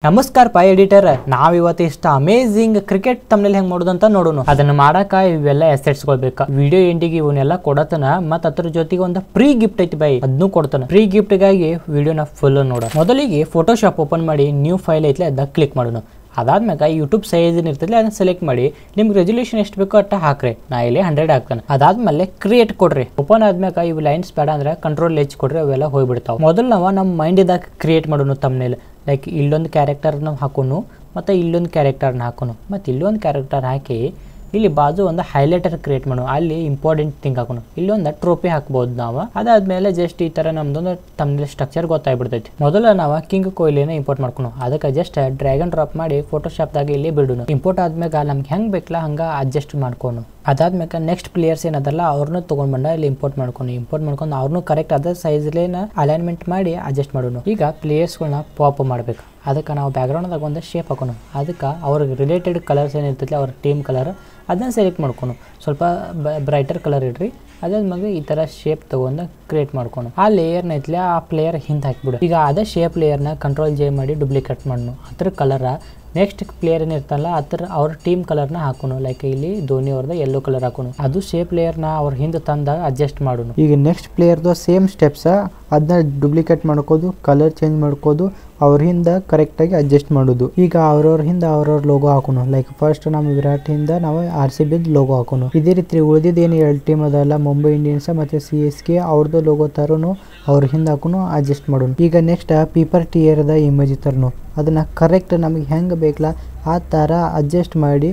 ನಮಸ್ಕಾರ ಪಾ ಎಡಿಟರ್, ನಾವಿವತ್ತು ಇಷ್ಟ ಅಮೇಜಿಂಗ್ ಕ್ರಿಕೆಟ್ ತಮ್ಮನೇಲಿ ಹೆಂಗ್ ಮಾಡೋದು ಅಂತ ನೋಡೋಣ. ಅದನ್ನ ಮಾಡಾಕ ಇವೆಲ್ಲ ಅಸೆಟ್ಸ್ ಬೇಕು. ವಿಡಿಯೋ ಎಂಡಿಗೆ ಇವನ್ನೆಲ್ಲ ಕೊಡತನ ಮತ್ತ ಅದ್ರ ಜೊತೆಗೆ ಒಂದು ಫ್ರೀ ಗಿಫ್ಟ್ ಐತಿ ಬೈ, ಅದನ್ನು ಕೊಡ್ತಾನ. ಫ್ರೀ ಗಿಫ್ಟ್ ಗಾಗಿ ವಿಡಿಯೋನ ಫುಲ್ ನೋಡ. ಮೊದಲಿಗೆ ಫೋಟೋಶಾಪ್ ಓಪನ್ ಮಾಡಿ ನ್ಯೂ ಫೈಲ್ ಐತ್ಲೆ ಅದ ಕ್ಲಿಕ್ ಮಾಡೋಣ. ಅದಾದ್ಮೇಲೆ ಯೂಟ್ಯೂಬ್ ಸೈಜ್ ಇರ್ತದೆ ಅದನ್ನ ಸೆಲೆಕ್ಟ್ ಮಾಡಿ ನಿಮ್ಗೆ ರೆಸಲ್ಯೂಷನ್ ಎಷ್ಟು ಬೇಕೋ ಅಟ್ಟ ಹಾಕ್ರಿ. ನಾ ಇಲ್ಲಿ 100 ಹಾಕ್ತಾನೆ. ಅದಾದ್ಮೇಲೆ ಕ್ರಿಯೇಟ್ ಕೊಡ್ರಿ. ಓಪನ್ ಆದ್ಮೇಲೆ ಇವು ಲೈನ್ಸ್ ಬೇಡ ಅಂದ್ರೆ ಕಂಟ್ರೋಲ್ ಎಚ್ ಕೊಡ್ರಿ, ಅವೆಲ್ಲ ಹೋಗ್ಬಿಡ್ತಾವೆ. ಮೊದಲು ನಾವು ನಮ್ಮ ಮೈಂಡ್ ಇದಾಗ ಕ್ರಿಯೇಟ್ ಮಾಡೋಣ ತಮ್ಮನೇಲಿ. ಲೈಕ್ ಇಲ್ಲೊಂದು ಕ್ಯಾರೆಕ್ಟರ್ನ ಹಾಕೋನು ಮತ್ತು ಇಲ್ಲೊಂದು ಕ್ಯಾರೆಕ್ಟರ್ನ ಹಾಕೋನು ಮತ್ತು ಇಲ್ಲೊಂದು ಕ್ಯಾರೆಕ್ಟರ್ ಹಾಕಿ ಇಲ್ಲಿ ಬಾಜು ಒಂದು ಹೈಲೈಟರ್ ಕ್ರಿಯೇಟ್ ಮಾಡೋಣ. ಅಲ್ಲಿ ಇಂಪಾರ್ಟೆಂಟ್ ಥಿಂಗ್ ಹಾಕೋಣ. ಇಲ್ಲೊಂದು ಟ್ರೋಫಿ ಹಾಕ್ಬೋದು ನಾವು. ಅದಾದ್ಮೇಲೆ ಜಸ್ಟ್ ಈ ಥರ ನಮ್ದೊಂದು ತಮ್ಮನೇಲಿ ಸ್ಟ್ರಕ್ಚರ್ ಗೊತ್ತಾಗ್ಬಿಡ್ತೈತಿ. ಮೊದಲು ನಾವು ಕಿಂಗ್ ಕೊಹ್ಲಿನ ಇಂಪೋರ್ಟ್ ಮಾಡ್ಕೊನು. ಅದಕ್ಕೆ ಜಸ್ಟ್ ಡ್ರ್ಯಾಗ್ ಅಂಡ್ ಡ್ರಾಪ್ ಮಾಡಿ ಫೋಟೋಶಾಪ್ದಾಗ ಇಲ್ಲಿ ಬಿಡೋಣ. ಇಂಪೋರ್ಟ್ ಆದ್ಮೇಲೆ ನಮ್ಗೆ ಹೆಂಗೆ ಬೇಕಲ್ಲ ಹಂಗೆ ಅಡ್ಜಸ್ಟ್ ಮಾಡ್ಕೊನು. ಅದಾದ್ಮೇಲೆ ನೆಕ್ಸ್ಟ್ ಪ್ಲೇಯರ್ಸ್ ಏನದಲ್ಲ ಅವ್ರನ್ನ ತೊಗೊಂಡು ಬಂದ ಇಲ್ಲಿ ಇಂಪೋರ್ಟ್ ಮಾಡ್ಕೊಂಡು ಅವ್ರನ್ನೂ ಕರೆಕ್ಟ್ ಅದ ಸೈಜ್ಲೇನ ಅಲೈನ್ಮೆಂಟ್ ಮಾಡಿ ಅಡ್ಜಸ್ಟ್ ಮಾಡೋಣ. ಈಗ ಪ್ಲೇಯರ್ಸ್ಗಳನ್ನ ಪಾಪ್ ಮಾಡಬೇಕು. ಅದಕ್ಕೆ ನಾವು ಬ್ಯಾಕ್ಗ್ರೌಂಡ್ದಾಗ ಒಂದು ಶೇಪ್ ಹಾಕೋಣ. ಅದಕ್ಕೆ ಅವ್ರಿಗೆ ರಿಲೇಟೆಡ್ ಕಲರ್ಸ್ ಏನಿರ್ತೈತಿ ಅವ್ರ ಟೀಮ್ ಕಲರ್ ಅದನ್ನ ಸೆಲೆಕ್ಟ್ ಮಾಡ್ಕೊನು. ಸ್ವಲ್ಪ ಬ್ರೈಟರ್ ಕಲರ್ ಇಡ್ರಿ. ಅದಾದ್ಮೇಲೆ ಈ ಥರ ಶೇಪ್ ತೊಗೊಂಡು ಕ್ರಿಯೇಟ್ ಮಾಡ್ಕೊನು. ಆ ಲೇಯರ್ನ ಐತ್ಲೆ ಆ ಪ್ಲೇಯರ್ ಹಿಂದೆ ಹಾಕಿಬಿಡು. ಈಗ ಅದೇ ಶೇಪ್ ಲೇಯರ್ನ ಕಂಟ್ರೋಲ್ ಜೆ ಮಾಡಿ ಡೂಪ್ಲಿಕೇಟ್ ಮಾಡೋಣ. ಅದ್ರ ಕಲರ ನೆಕ್ಸ್ಟ್ ಪ್ಲೇಯರ್ ಏನಿರ್ತಲ್ಲ ಅವ್ರ ಟೀಮ್ ಕಲರ್ನ ಹಾಕೋನು. ಲೈಕ್ ಇಲ್ಲಿ ಧೋನಿ ಅವ್ರದ ಯೆಲ್ಲೋ ಕಲರ್ ಹಾಕೋನು. ಅದು ಶೇಪ್ ಲೇಯರ್ನ ಅವ್ರ ಹಿಂದೆ ತಂದಾಗ ಅಡ್ಜಸ್ಟ್ ಮಾಡೋನು. ಈಗ ನೆಕ್ಸ್ಟ್ ಪ್ಲೇಯರ್ದು ಸೇಮ್ ಸ್ಟೆಪ್ಸ್ ಅದನ್ನ ಡೂಪ್ಲಿಕೇಟ್ ಮಾಡ್ಕೋದು, ಕಲರ್ ಚೇಂಜ್ ಮಾಡ್ಕೋದು, ಅವ್ರ ಹಿಂದೆ ಕರೆಕ್ಟಾಗಿ ಅಡ್ಜಸ್ಟ್ ಮಾಡೋದು. ಈಗ ಅವ್ರವ್ರ ಹಿಂದೆ ಅವ್ರವ್ರ ಲೋಗೋ ಹಾಕೋನು. ಲೈಕ್ ಫಸ್ಟ್ ನಮ್ಮ ವಿರಾಟ್ ಹಿಂದ ನಾವು RCB ಲೋಗೋ ಹಾಕೋನು. ಇದೇ ರೀತಿ ಉಳಿದಿದ್ದು ಏನು 2 ಟೀಮ್ ಅದಲ್ಲ, ಮುಂಬೈ ಇಂಡಿಯನ್ಸ್ ಮತ್ತು CSK ಅವ್ರದ್ದು ಲೋಗೋ ತರೋನು ಅವ್ರ ಹಿಂದೆ ಹಾಕೋನು ಅಡ್ಜಸ್ಟ್ ಮಾಡೋನು. ಈಗ ನೆಕ್ಸ್ಟ್ ಪೇಪರ್ ಟಿಯರ್ದ ಇಮೇಜ್ ತರೋನು. ಅದನ್ನು ಕರೆಕ್ಟ್ ನಮಗೆ ಹೆಂಗೆ ಬೇಕಲ್ಲ ಆ ಥರ ಅಡ್ಜಸ್ಟ್ ಮಾಡಿ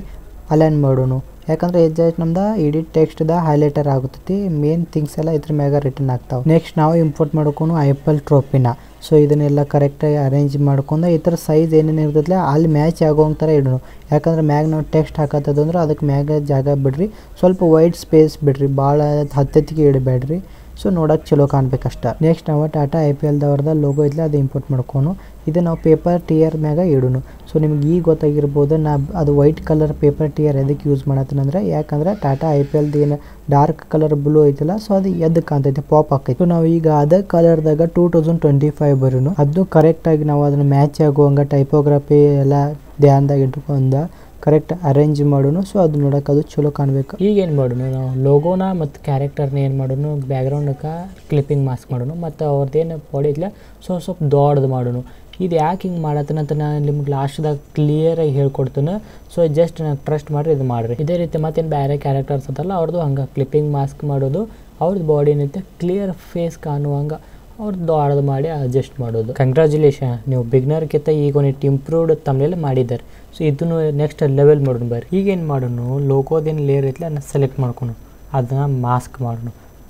ಅಲೈನ್ ಮಾಡೋನು. ಯಾಕಂದ್ರೆ ಎಡ್ಜಸ್ಟ್ ನಮ್ದು ಎಡಿಟ್ ಟೆಕ್ಸ್ಟ್ದ ಹೈಲೈಟರ್ ಆಗುತ್ತೈತಿ. ಮೇನ್ ಥಿಂಗ್ಸ್ ಎಲ್ಲ ಇದ್ರ ಮ್ಯಾಗ ರಿಟರ್ನ್ ಆಗ್ತಾವೆ. ನೆಕ್ಸ್ಟ್ ನಾವು ಇಂಪೋರ್ಟ್ ಮಾಡ್ಕೊಂಡು IPL ಟ್ರೋಫಿನ. ಸೊ ಇದನ್ನೆಲ್ಲ ಕರೆಕ್ಟಾಗಿ ಅರೇಂಜ್ ಮಾಡ್ಕೊಂಡು ಈ ಥರ ಸೈಜ್ ಏನೇನು ಇರ್ತೈತಲ್ಲ ಅಲ್ಲಿ ಮ್ಯಾಚ್ ಆಗೋಂಗೆ ಥರ ಇಡೋಣ. ಯಾಕಂದ್ರೆ ಮ್ಯಾಗ ನಾವು ಟೆಕ್ಸ್ಟ್ ಹಾಕತ್ತದ ಅಂದ್ರೆ ಅದಕ್ಕೆ ಮ್ಯಾಗ ಜಾಗ ಬಿಡ್ರಿ, ಸ್ವಲ್ಪ ವೈಡ್ ಸ್ಪೇಸ್ ಬಿಡ್ರಿ, ಭಾಳ ಹತ್ತಿಗೆ ಇಡಬೇಡ್ರಿ. ಸೊ ನೋಡೋಕೆ ಚಲೋ ಕಾಣ್ಬೇಕಷ್ಟ. ನೆಕ್ಸ್ಟ್ ನಾವು ಟಾಟಾ IPLದವ್ರದ ಲೋಗೋ ಇದ್ಲ ಅದು ಇಂಪೋರ್ಟ್ ಮಾಡ್ಕೊಂಡು ಇದು ನಾವು ಪೇಪರ್ ಟಿಯರ್ ಮ್ಯಾಗ ಇಡೋಣ. ಸೊ ನಿಮ್ಗೆ ಈಗ ಗೊತ್ತಾಗಿರ್ಬೋದು ಅದು ವೈಟ್ ಕಲರ್ ಪೇಪರ್ ಟಿಯರ್ ಎದಕ್ಕೆ ಯೂಸ್ ಮಾಡತ್ತಂದ್ರೆ ಯಾಕಂದ್ರೆ ಟಾಟಾ IPLದ ಏನು ಡಾರ್ಕ್ ಕಲರ್ ಬ್ಲೂ ಐತಿಲ್ಲ, ಸೊ ಅದು ಎದಕ್ಕೆ ಕಾಣ್ತೈತೆ ಪಾಪ್ ಆಕೈತಿ. ಸೊ ನಾವು ಈಗ ಅದೇ ಕಲರ್ದಾಗ 2025 ಬರೋನು. ಅದು ಕರೆಕ್ಟಾಗಿ ನಾವು ಅದನ್ನು ಮ್ಯಾಚ್ ಆಗುವಂಗೆ ಟೈಪೋಗ್ರಫಿ ಎಲ್ಲ ಧ್ಯಾನದಾಗ ಇಟ್ಕೊಂಡು ಕರೆಕ್ಟ್ ಅರೇಂಜ್ ಮಾಡೋನು. ಸೊ ಅದು ನೋಡೋಕೆ ಅದು ಚಲೋ ಕಾಣಬೇಕು. ಈಗ ಏನು ಮಾಡೋಣ, ನಾವು ಲೋಗೋನ ಮತ್ತು ಕ್ಯಾರೆಕ್ಟರ್ನ ಏನು ಮಾಡೋಣ, ಬ್ಯಾಕ್ಗ್ರೌಂಡಕ್ಕೆ ಕ್ಲಿಪ್ಪಿಂಗ್ ಮಾಸ್ಕ್ ಮಾಡೋಣ ಮತ್ತು ಅವ್ರದ್ದೇನು ಬಾಡಿ ಇದ್ಲ ಸ್ವಲ್ಪ ದೊಡ್ಡದು ಮಾಡೋಣ. ಇದು ಯಾಕೆ ಹಿಂಗೆ ಮಾಡತ್ತನಂತ ನಾನು ನಿಮ್ಗೆ ಲಾಸ್ಟ್ದಾಗ ಕ್ಲಿಯರಾಗಿ ಹೇಳ್ಕೊಡ್ತೀನಿ. ಸೊ ಜಸ್ಟ್ ನಾನು ಟ್ರಸ್ಟ್ ಮಾಡಿರಿ, ಇದು ಮಾಡಿರಿ. ಇದೇ ರೀತಿ ಮತ್ತೇನು ಬೇರೆ ಕ್ಯಾರೆಕ್ಟರ್ಸ್ ಅಂತಲ್ಲ ಅವ್ರದ್ದು ಹಂಗೆ ಕ್ಲಿಪ್ಪಿಂಗ್ ಮಾಸ್ಕ್ ಮಾಡೋದು, ಅವ್ರದ್ದು ಬಾಡಿ ಏನೈತೆ ಕ್ಲಿಯರ್ ಫೇಸ್ ಕಾಣುವಂಗೆ ಅವ್ರದ್ದು ದೊಡ್ಡದು ಮಾಡಿ ಅಡ್ಜಸ್ಟ್ ಮಾಡೋದು. ಕಂಗ್ರ್ಯಾಚುಲೇಷನ್, ನೀವು ಬಿಗ್ನರ್ಗಿಂತ ಈಗ ಒಂದು ಇಂಪ್ರೂವ್ಡ್ ತಮ್ಮನೇಲಿ ಮಾಡಿದ್ದಾರೆ. ಸೊ ಇದನ್ನು ನೆಕ್ಸ್ಟ್ ಲೆವೆಲ್ ಮಾಡೋಣ ಬರ್ರಿ. ಈಗೇನು ಮಾಡೋಣ, ಲೋಗೋದೇನು ಲೇಯರ್ ಐತ್ಲೆ ಅದನ್ನ ಸೆಲೆಕ್ಟ್ ಮಾಡ್ಕೊಂಡು ಅದನ್ನು ಮಾಸ್ಕ್ ಮಾಡೋಣ.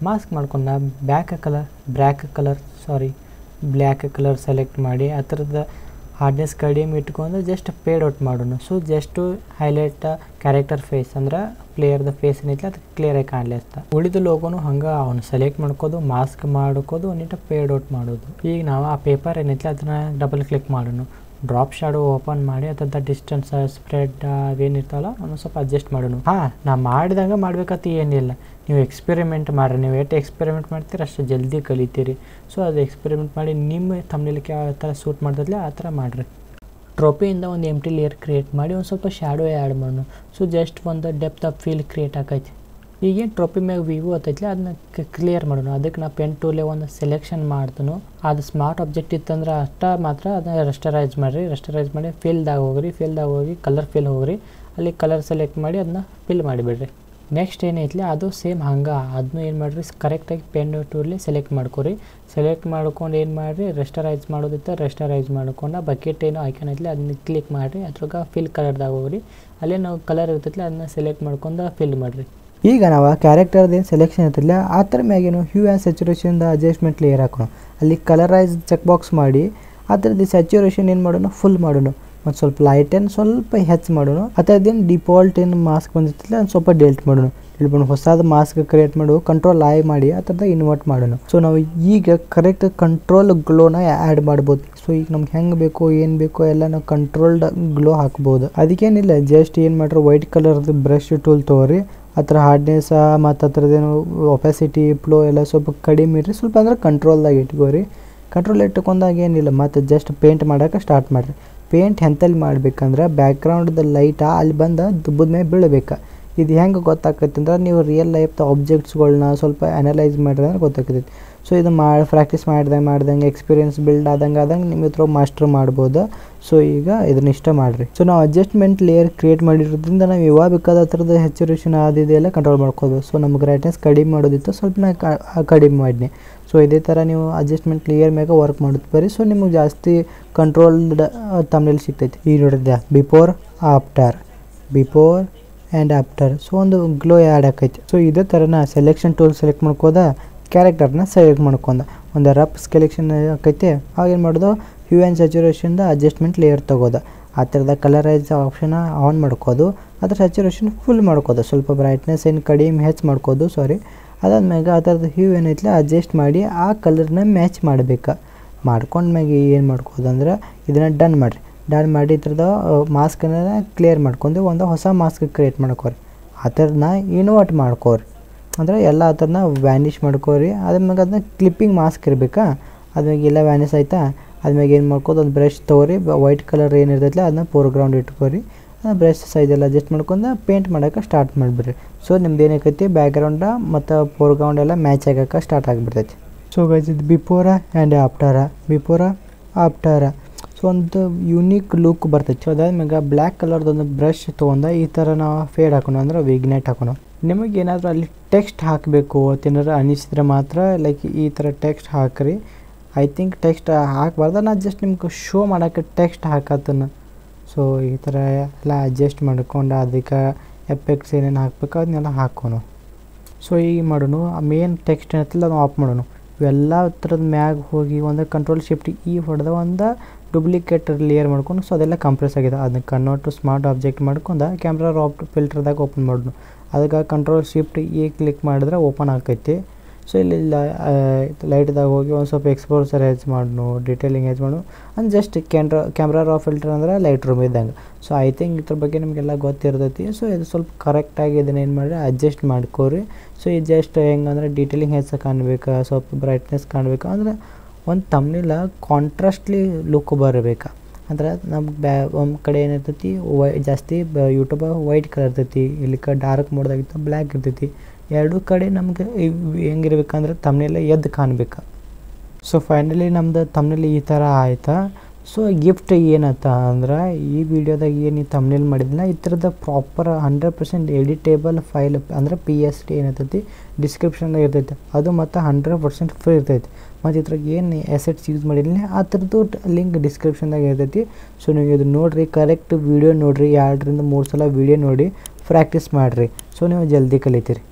ಮಾಸ್ಕ್ ಮಾಡ್ಕೊಂಡು ಬ್ಲ್ಯಾಕ್ ಕಲರ್ ಸೆಲೆಕ್ಟ್ ಮಾಡಿ ಆ ಥರದ ಹಾರ್ಡ್ನೆಸ್ ಕಡಿಮೆ ಇಟ್ಕೊಂಡು ಜಸ್ಟ್ ಫೇಡ್ ಔಟ್ ಮಾಡೋಣ. So just highlight character face ಅಂದ್ರೆ ಪ್ಲೇಯರ್ದ ಫೇಸ್ ಏನೈತಿ ಅದು ಕ್ಲಿಯರಾಗಿ ಕಾಣಲಿ ಅಂತ. ಉಳಿದ ಲೋಗೋನು ಹಂಗೆ ಅವನು ಸೆಲೆಕ್ಟ್ ಮಾಡ್ಕೋದು, ಮಾಸ್ಕ್ ಮಾಡ್ಕೋದು, ಒಂದಿಟ್ಟು ಫೇಡ್ ಔಟ್ ಮಾಡೋದು. ಈಗ ನಾವು ಆ ಪೇಪರ್ ಏನೈತಿ ಅದನ್ನು ಡಬಲ್ ಕ್ಲಿಕ್ ಮಾಡೋಣ. ಡ್ರಾಪ್ ಶಾಡೋ ಓಪನ್ ಮಾಡಿ ಅದ್ರದ್ದು ಡಿಸ್ಟೆನ್ಸ್ ಸ್ಪ್ರೆಡ್ ಅವೇನಿರ್ತಾವಲ್ಲ ಒಂದು ಸ್ವಲ್ಪ ಅಡ್ಜಸ್ಟ್ ಮಾಡೋಣ. ನಾ ಮಾಡಿದಂಗೆ ಮಾಡ್ಬೇಕಂತ ಏನಿಲ್ಲ, ನೀವು ಎಕ್ಸ್ಪೆರಿಮೆಂಟ್ ಮಾಡಿರಿ. ನೀವು ಎಷ್ಟು ಎಕ್ಸ್ಪೆರಿಮೆಂಟ್ ಮಾಡ್ತೀರಿ ಅಷ್ಟು ಜಲ್ದಿ ಕಲಿತೀರಿ. ಸೊ ಅದು ಎಕ್ಸ್ಪೆರಿಮೆಂಟ್ ಮಾಡಿ ನಿಮ್ಮ ತಮ್ಮನೇಲಿಕ್ಕೆ ಯಾವ ಥರ ಸೂಟ್ ಮಾಡ್ತದಲ್ಲ ಆ ಥರ ಮಾಡಿರಿ. ಟ್ರೋಫಿಯಿಂದ ಒಂದು ಎಂಟಿ ಲೇಯರ್ ಕ್ರಿಯೇಟ್ ಮಾಡಿ ಒಂದು ಸ್ವಲ್ಪ ಶ್ಯಾಡೋ ಆ್ಯಡ್ ಮಾಡೋಣ. ಸೊ ಜಸ್ಟ್ ಒಂದು ಡೆಪ್ತ್ ಆಫ್ ಫೀಲ್ ಕ್ರಿಯೇಟ್ ಆಕೈತಿ. ಈಗೇನು ಟ್ರೋಫಿ ಮ್ಯಾಗ ವಿವೋ ಹತ್ತೈತಿ ಅದನ್ನ ಕ್ಲಿಯರ್ ಮಾಡೋಣ. ಅದಕ್ಕೆ ನಾ ಪೆನ್ ಟೂಲೇ ಒಂದು ಸೆಲೆಕ್ಷನ್ ಮಾಡ್ತನು. ಅದು ಸ್ಮಾರ್ಟ್ ಆಬ್ಜೆಕ್ಟ್ ಇತ್ತಂದ್ರೆ ಅಷ್ಟ ಮಾತ್ರ ಅದನ್ನ ರೆಸ್ಟರೈಸ್ ಮಾಡಿ ಫಿಲ್ದಾಗ ಹೋಗಿ ಕಲರ್ ಫಿಲ್ ಹೋಗ್ರಿ. ಅಲ್ಲಿ ಕಲರ್ ಸೆಲೆಕ್ಟ್ ಮಾಡಿ ಅದನ್ನ ಫಿಲ್ ಮಾಡಿಬಿಡ್ರಿ. ನೆಕ್ಸ್ಟ್ ಏನೈತಿ ಅದು ಸೇಮ್ ಹಂಗೆ ಅದನ್ನು ಏನು ಮಾಡಿರಿ, ಕರೆಕ್ಟಾಗಿ ಪೆನ್ ಟೂಲಿ ಸೆಲೆಕ್ಟ್ ಮಾಡ್ಕೊರಿ. ಸೆಲೆಕ್ಟ್ ಮಾಡ್ಕೊಂಡು ಏನು ಮಾಡಿರಿ, ರೆಸ್ಟರೈಸ್ ಮಾಡೋದಿತ್ತು ರೆಸ್ಟರೈಸ್ ಮಾಡ್ಕೊಂಡು ಬಕೆಟ್ ಏನು ಐಕನ್ ಐತ್ಲಿ ಅದನ್ನ ಕ್ಲಿಕ್ ಮಾಡಿರಿ. ಅದ್ರಾಗ ಫಿಲ್ ಕಲರ್ದಾಗ ಹೋಗ್ರಿ. ಅಲ್ಲೇ ನಾವು ಕಲರ್ ಇರ್ತೈತಿ ಅದನ್ನ ಸೆಲೆಕ್ಟ್ ಮಾಡ್ಕೊಂಡು ಫಿಲ್ ಮಾಡಿರಿ. ಈಗ ನಾವು ಕ್ಯಾರೆಕ್ಟರ್ದೇನು ಸೆಲೆಕ್ಷನ್ ಇರ್ತಿಲ್ಲ ಆ ಥರ ಮ್ಯಾಗೇನು ಹ್ಯೂ ಆ್ಯಂಡ್ ಸ್ಯಾಚುರೇಷನ್ದ ಅಡ್ಜಸ್ಟ್ಮೆಂಟ್ ಲೇಯರ್ ಹಾಕೋಣ. ಅಲ್ಲಿ ಕಲರೈಸ್ ಚೆಕ್ ಬಾಕ್ಸ್ ಮಾಡಿ ಅದರದ್ದು ಸ್ಯಾಚುರೇಷನ್ ಏನು ಮಾಡೋಣ, ಫುಲ್ ಮಾಡೋಣ. ಮತ್ತು ಸ್ವಲ್ಪ ಲೈಟನ್ನು ಸ್ವಲ್ಪ ಹೆಚ್ಚು ಮಾಡೋಣ. ಅದರದ್ದೇನು ಡಿಫಾಲ್ಟ್ ಏನು ಮಾಸ್ಕ್ ಬಂದಿರ್ತಿಲ್ಲ ಅದು ಸ್ವಲ್ಪ ಡೆಲ್ಟ್ ಮಾಡೋಣ. ಹೊಸದು ಮಾಸ್ಕ್ ಕ್ರಿಯೇಟ್ ಮಾಡು, ಕಂಟ್ರೋಲ್ ಐ ಮಾಡಿ ಆ ಥರದ ಇನ್ವರ್ಟ್ ಮಾಡೋಣ. ಸೊ ನಾವು ಈಗ ಕರೆಕ್ಟ್ ಕಂಟ್ರೋಲ್ ಗ್ಲೋನ ಆ್ಯಡ್ ಮಾಡ್ಬೋದು. ಸೊ ಈಗ ನಮ್ಗೆ ಹೆಂಗೆ ಬೇಕೋ ಏನು ಬೇಕೋ ಎಲ್ಲ ನಾವು ಕಂಟ್ರೋಲ್ಡ್ ಗ್ಲೋ ಹಾಕ್ಬೋದು. ಅದಕ್ಕೇನಿಲ್ಲ, ಜಸ್ಟ್ ಏನು ಮಾಡ್ರಿ ವೈಟ್ ಕಲರ್ದು ಬ್ರಷ್ ಟೂಲ್ ತೊಗೊರಿ. ಆ ಥರ ಹಾರ್ಡ್ನೆಸ್ ಮತ್ತು ಆ ಥರದ್ದೇನು ಒಪಾಸಿಟಿ ಫ್ಲೋ ಎಲ್ಲ ಸ್ವಲ್ಪ ಕಡಿಮೆ ಇರ್ರಿ. ಸ್ವಲ್ಪ ಅಂದ್ರೆ ಕಂಟ್ರೋಲ್ದಾಗ ಇಟ್ಕೋರಿ. ಕಂಟ್ರೋಲ್ ಇಟ್ಕೊಂಡಾಗ ಏನಿಲ್ಲ, ಮತ್ತು ಜಸ್ಟ್ ಪೇಂಟ್ ಮಾಡೋಕೆ ಸ್ಟಾರ್ಟ್ ಮಾಡಿರಿ. ಪೇಂಟ್ ಎಂತಲ್ಲಿ ಮಾಡ್ಬೇಕಂದ್ರೆ ಬ್ಯಾಕ್ಗ್ರೌಂಡ್ದ ಲೈಟ ಅಲ್ಲಿ ಬಂದು ದುಬ್ಬದ ಮೇಲೆ ಬೀಳಬೇಕು. ಇದು ಹೆಂಗೆ ಗೊತ್ತಾಕೈತೆ ಅಂದ್ರೆ ನೀವು ರಿಯಲ್ ಲೈಫ್ ಆಬ್ಜೆಕ್ಟ್ಸ್ಗಳನ್ನ ಸ್ವಲ್ಪ ಅನಲೈಸ್ ಮಾಡಿದ್ರೆ ಅಂದ್ರೆ ಗೊತ್ತಾಗ್ತೈತಿ. ಸೊ ಇದು ಪ್ರಾಕ್ಟೀಸ್ ಮಾಡ್ದಂಗೆ ಎಕ್ಸ್ಪೀರಿಯನ್ಸ್ ಬಿಲ್ಡ್ ಆದಂಗೆ ನಿಮ್ಮ ಹತ್ರ ಮಾಸ್ಟರ್ ಮಾಡ್ಬೋದು. ಸೊ ಈಗ ಇದನ್ನ ಇಷ್ಟ ಮಾಡಿರಿ. ಸೊ ನಾವು ಅಡ್ಜಸ್ಟ್ಮೆಂಟ್ ಲೇಯರ್ ಕ್ರಿಯೇಟ್ ಮಾಡಿರೋದ್ರಿಂದ ನಾವು ಯಾವಾಗ ಬೇಕಾದ ಥರದ ಸ್ಯಾಚುರೇಷನ್ ಅದೆಲ್ಲ ಕಂಟ್ರೋಲ್ ಮಾಡ್ಕೋಬೋದು. ಸೊ ನಮ್ಗೆ ಬ್ರೈಟ್ನೆಸ್ ಕಡಿಮೆ ಮಾಡೋದಿತ್ತು, ಸ್ವಲ್ಪ ನಾ ಕಡಿಮೆ ಮಾಡಿನಿ. ಸೊ ಇದೇ ಥರ ನೀವು ಅಡ್ಜಸ್ಟ್ಮೆಂಟ್ ಲೇಯರ್ ಮ್ಯಾಗ ವರ್ಕ್ ಮಾಡೋದು ಬರೀ. ಸೊ ನಿಮಗೆ ಜಾಸ್ತಿ ಕಂಟ್ರೋಲ್ಡ್ ತಮ್ಮಲ್ಲಿ ಸಿಗ್ತೈತಿ. ಈಗ ನೋಡಿದ್ದೆ ಬಿಫೋರ್ ಆ್ಯಂಡ್ ಆಫ್ಟರ್. ಸೊ ಒಂದು ಗ್ಲೋ ಆ್ಯಡ್ ಆಕೈತಿ. ಸೊ ಇದೇ ಥರನ ಸೆಲೆಕ್ಷನ್ ಟೂಲ್ ಸೆಲೆಕ್ಟ್ ಮಾಡ್ಕೋದ ಕ್ಯಾರೆಕ್ಟರ್ನ ಸೆಲೆಕ್ಟ್ ಮಾಡ್ಕೊಂಡ ಒಂದು ರಫ್ ಸೆಲೆಕ್ಷನ್ ಆಕೈತಿ. ಅವಾಗೇನು ಮಾಡೋದು, ಹ್ಯೂ ಆ್ಯಂಡ್ ಸ್ಯಾಚುರೇಷನ್ದ ಅಡ್ಜಸ್ಟ್ಮೆಂಟ್ ಲೇಯರ್ ತೊಗೋದು. ಆ ಥರದ ಕಲರೈಸ್ ಆಪ್ಷನ್ ಆನ್ ಮಾಡ್ಕೋದು. ಅದ್ರ ಸ್ಯಾಚುರೇಷನ್ ಫುಲ್ ಮಾಡ್ಕೋದು, ಸ್ವಲ್ಪ ಬ್ರೈಟ್ನೆಸ್ ಏನು ಕಡಿಮೆ ಹೆಚ್ಚು ಮಾಡ್ಕೋದು. ಅದಾದ್ಮೇಲೆ ಆ ಥರದ ಹ್ಯೂ ಏನೈತಿಲ್ಲ ಅಡ್ಜಸ್ಟ್ ಮಾಡಿ ಆ ಕಲರ್ನ ಮ್ಯಾಚ್ ಮಾಡಬೇಕು. ಮಾಡ್ಕೊಂಡ್ಮ್ಯಾಗೆ ಏನು ಮಾಡ್ಕೋದು ಅಂದ್ರೆ ಇದನ್ನು ಡನ್ ಮಾಡಿ ಈ ಥರದ ಮಾಸ್ಕನ್ನ ಕ್ಲಿಯರ್ ಮಾಡ್ಕೊಂಡು ಒಂದು ಹೊಸ ಮಾಸ್ಕ್ ಕ್ರಿಯೇಟ್ ಮಾಡ್ಕೋರಿ. ಆ ಥರನ ಇನ್ವರ್ಟ್ ಮಾಡ್ಕೋರಿ, ಅಂದರೆ ಎಲ್ಲ ಆ ಥರನ ವ್ಯಾನಿಷ್ ಮಾಡ್ಕೋರಿ. ಅದ್ಮ್ಯಾಗ ಅದನ್ನ ಕ್ಲಿಪ್ಪಿಂಗ್ ಮಾಸ್ಕ್ ಇರಬೇಕಾ, ಅದ್ಮ್ಯಾಗ ಎಲ್ಲ ವ್ಯಾನಿಷ್ ಆಯಿತಾ. ಅದ್ಮ್ಯಾಗ ಏನು ಮಾಡ್ಕೋದು, ಒಂದು ಬ್ರಷ್ ತೊಗೊರಿ, ವೈಟ್ ಕಲರ್ ಏನಿರ್ತೈತಿಲ್ಲ ಅದನ್ನ ಫೋರ್ಗ್ರೌಂಡ್ ಇಟ್ಕೋರಿ. ಬ್ರಷ್ ಸೈಜೆಲ್ಲ ಅಡ್ಜಸ್ಟ್ ಮಾಡ್ಕೊಂಡು ಪೇಂಟ್ ಮಾಡೋಕೆ ಸ್ಟಾರ್ಟ್ ಮಾಡಿಬಿಡ್ರಿ. ಸೊ ನಿಮ್ದು ಏನೈತಿ ಬ್ಯಾಕ್ಗ್ರೌಂಡ ಮತ್ತು ಫೋರ್ಗ್ರೌಂಡ್ ಎಲ್ಲ ಮ್ಯಾಚ್ ಆಗೋಕೆ ಸ್ಟಾರ್ಟ್ ಆಗಿಬಿಡ್ತೈತಿ. ಸೊ ಗೈಸ್ ಇದು ಬಿಫೋರ ಆ್ಯಂಡ್ ಆಫ್ಟರ. ಸೊ ಒಂದು ಯೂನಿಕ್ ಲುಕ್ ಬರ್ತೈತಿ. ಸೊ ಅದಾದ್ಮ್ಯಾಗ ಬ್ಲ್ಯಾಕ್ ಕಲರ್ದೊಂದು ಬ್ರಷ್ ತೊಗೊಂಡು ಈ ಥರ ನಾವು ಫೇಡ್ ಹಾಕೋಣ ಅಂದ್ರೆ ವಿಗ್ನೆಟ್ ಹಾಕೋಣ. ನಿಮಗೆ ಏನಾದರೂ ಅಲ್ಲಿ ಟೆಕ್ಸ್ಟ್ ಹಾಕಬೇಕು ಅಂತೇನಾದ್ರು ಅನಿಸಿದ್ರೆ ಮಾತ್ರ ಲೈಕ್ ಈ ಥರ ಟೆಕ್ಸ್ಟ್ ಹಾಕ್ರಿ. ಐ ಥಿಂಕ್ ಟೆಕ್ಸ್ಟ್ ಹಾಕಬಾರ್ದು, ನಾನು ಜಸ್ಟ್ ನಿಮ್ಗೆ ಶೋ ಮಾಡೋಕ್ಕೆ ಟೆಕ್ಸ್ಟ್ ಹಾಕತ್ತನ. ಸೊ ಈ ಥರ ಎಲ್ಲ ಅಡ್ಜಸ್ಟ್ ಮಾಡ್ಕೊಂಡು ಅದಕ್ಕೆ ಎಫೆಕ್ಟ್ಸ್ ಏನೇನು ಹಾಕ್ಬೇಕು ಅದನ್ನೆಲ್ಲ ಹಾಕೋಣ. ಸೊ ಈಗ ಮಾಡೋಣ, ಮೇನ್ ಟೆಕ್ಸ್ಟ್ ಏನತ್ತಲ್ಲ ನಾವು ಆಫ್ ಮಾಡೋಣ. ಇವೆಲ್ಲ ಥರದ ಮ್ಯಾಗ ಹೋಗಿ ಒಂದು ಕಂಟ್ರೋಲ್ ಶಿಫ್ಟ್ ಹೊಡೆದ ಒಂದು ಡೂಪ್ಲಿಕೇಟ್ ಲೇಯರ್ ಮಾಡ್ಕೊಂಡು. ಸೊ ಅದೆಲ್ಲ ಕಂಪ್ರೆಸ್ ಆಗಿದೆ. ಅದನ್ನ ಕನ್ವರ್ಟ್ ಟು ಸ್ಮಾರ್ಟ್ ಆಬ್ಜೆಕ್ಟ್ ಮಾಡ್ಕೊಂಡು ಕ್ಯಾಮ್ರಾ ರಾಪ್ ಫಿಲ್ಟರ್ದಾಗ ಓಪನ್ ಮಾಡೋಣ. ಅದಕ್ಕೆ ಕಂಟ್ರೋಲ್ ಶಿಫ್ಟ್ ಕ್ಲಿಕ್ ಮಾಡಿದ್ರೆ ಓಪನ್ ಆಗ್ತೈತಿ. ಸೊ ಇಲ್ಲಿ ಲೈಟ್ದಾಗ ಹೋಗಿ ಒಂದು ಸ್ವಲ್ಪ ಎಕ್ಸ್ಪೋಸರ್ ಹೆಚ್ ಮಾಡೋಣ, ಡಿಟೇಲಿಂಗ್ ಹೆಚ್ ಮಾಡೋಣ. ಅಂದ್ ಜಸ್ಟ್ ಕ್ಯಾಮ್ರಾ ರಾ ಫಿಲ್ಟರ್ ಅಂದ್ರೆ ಲೈಟ್ ರೂಮ್ ಇದ್ದಂಗೆ. ಸೊ ಐ ಥಿಂಕ್ ಇದ್ರ ಬಗ್ಗೆ ನಿಮಗೆಲ್ಲ ಗೊತ್ತಿರ್ತೈತಿ. ಸೊ ಇದು ಸ್ವಲ್ಪ ಕರೆಕ್ಟಾಗಿ ಇದನ್ನ ಏನು ಮಾಡಿರಿ ಅಡ್ಜಸ್ಟ್ ಮಾಡ್ಕೋರಿ. ಸೊ ಇದು ಜಸ್ಟ್ ಹೆಂಗಂದ್ರೆ ಡಿಟೇಲಿಂಗ್ ಹೆಚ್ಚು ಕಾಣಬೇಕು, ಸ್ವಲ್ಪ ಬ್ರೈಟ್ನೆಸ್ ಕಾಣಬೇಕು, ಅಂದರೆ ಒಂದು ತಮ್ಮನಿಲ್ಲ ಕಾಂಟ್ರಾಸ್ಟ್ಲಿ ಲುಕ್ ಬರಬೇಕು. ಅಂದ್ರೆ ನಮ್ಗೆ ಒಂದು ಕಡೆ ಏನಿರ್ತೈತಿ ಜಾಸ್ತಿ ಯೂಟ್ಯೂಬ್ ವೈಟ್ ಕಲರ್ ಇರ್ತೈತಿ, ಇಲ್ಲಿ ಡಾರ್ಕ್ ಮೋಡ್ದಾಗಿತ್ತು ಬ್ಲ್ಯಾಕ್ ಇರ್ತೈತಿ. ಎರಡೂ ಕಡೆ ನಮ್ಗೆ ಹೆಂಗಿರ್ಬೇಕಂದ್ರೆ ತಮ್ಮನೆಲ್ಲ ಎದ್ದು ಕಾಣಬೇಕು. ಸೊ ಫೈನಲಿ ನಮ್ದು ತಮ್ಮನೇಲಿ ಈ ಥರ ಆಯ್ತಾ. ಸೊ ಗಿಫ್ಟ್ ಏನತ್ತ ಅಂದ್ರೆ ಈ ವಿಡಿಯೋದಾಗ ಏನು ಈ ತಮ್ಮನೇಲಿ ಮಾಡಿದ್ನ ಈ ಥರದ ಪ್ರಾಪರ್ 100% ಎಡಿಟೇಬಲ್ ಫೈಲ್ ಅಂದರೆ PSD ಏನೈತೈತಿ ಡಿಸ್ಕ್ರಿಪ್ಷನ್ದಾಗ ಇರ್ತೈತೆ. ಅದು ಮತ್ತು 100% ಫ್ರೀ ಇರ್ತೈತಿ. ಮತ್ತು ಇದ್ರಾಗ ಏನು ಅಸೆಟ್ಸ್ ಯೂಸ್ ಮಾಡಿಲ್ಲ ಆ ಥರದ್ದು ಲಿಂಕ್ ಡಿಸ್ಕ್ರಿಪ್ಷನ್ದಾಗ ಇರ್ತೈತಿ. ಸೊ ನೀವು ಇದು ನೋಡಿರಿ, ಕರೆಕ್ಟ್ ವೀಡಿಯೋ ನೋಡಿರಿ, 2 ರಿಂದ 3 ಸಲ ವೀಡಿಯೋ ನೋಡಿ ಪ್ರಾಕ್ಟೀಸ್ ಮಾಡಿರಿ. ಸೊ ನೀವು ಜಲ್ದಿ ಕಲಿತೀರಿ.